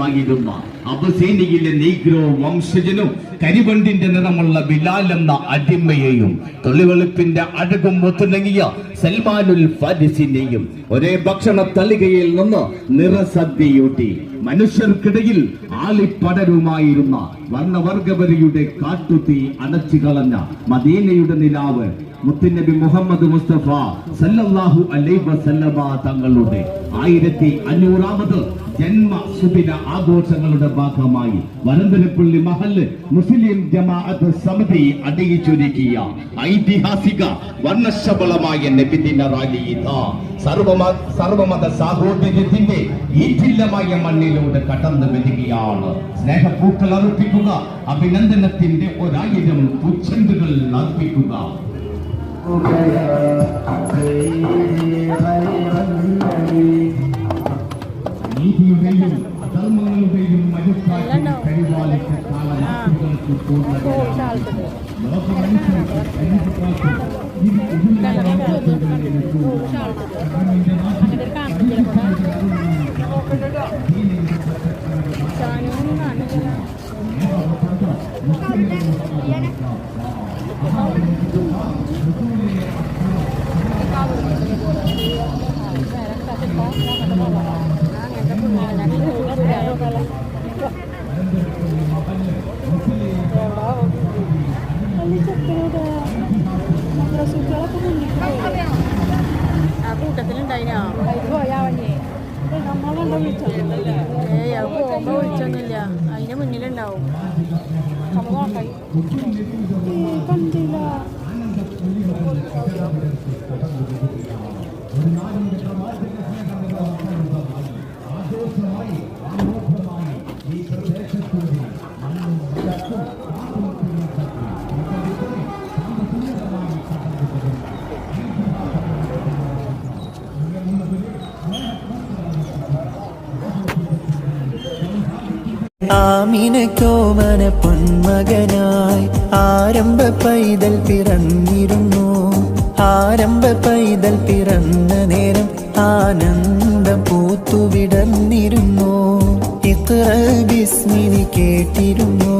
പൗരനായിരുന്ന അബസീനിയിലെ negro വംശജനും കരിവണ്ടിന്റെ നിറമുള്ള ബിലാൽ എന്ന അടിമയെയും തൊളിവെളുപ്പിന്റെ അഴകും ഒത്തുണങ്ങിയ സൽമാനുൽ ഫാരിസിനെയും ഒരേ ഭക്ഷണ തളികയിൽ നിന്ന് നിറസദ്യയൂട്ടി മനുഷ്യർക്കിടയിൽ ആളിപ്പടരുമായിരുന്ന വർണ്ണവർഗവരിയുടെ കാട്ടുതീ അടച്ചു കളഞ്ഞ മദീനയുടെ നിലാവ് മുത്തുനബി മുഹമ്മദ് മുസ്തഫ സല്ലല്ലാഹു അലൈഹി വസല്ലമ തങ്ങളുടെ 1500ാമത് ജന്മസുദിന ആഘോഷങ്ങളുടെ ഭാഗമായി വരന്തരപ്പള്ളി മഹല്ല് മുസ്ലിം ജമാഅത്ത് സമിതി അടിയിച്ചൊരുക്കിയ ഐതിഹാസിക വർണ്ണശബളമായ നബിദിന റാലി സർവമത സാഹോദര്യത്തിന്റെ ഈറ്റില്ലമായ മണ്ണിലൂടെ കടന്നു വരികയാണ്. സ്നേഹപ്പൂക്കൾ അർപ്പിക്കുക, അഭിനന്ദനത്തിന്റെ 1000 പുച്ഛണ്ടുകൾ അർപ്പിക്കുക. നീതിയുടെയും അധർമ്മങ്ങളുടെയും മനുക്കാറ്റിൽ പരിപാലിച്ച കാലങ്ങൾക്ക് കൂട്ടത്തിലുണ്ടായിനോ പോകുമ്പോ വിളിച്ചൊന്നുമില്ല, അതിന് മുന്നിലുണ്ടാവും. കണ്ടില്ല ആമിനക്കോമന പൊന്മകനായി ആരംഭ പൈതൽ പിറന്നിരുന്നു. ആരംഭ പൈതൽ പിറന്ന നേരം ആനന്ദം പൂത്തുവിടർന്നിരുന്നു. ഇഖ്റ ബിസ്മിനി കേട്ടിരുന്നു.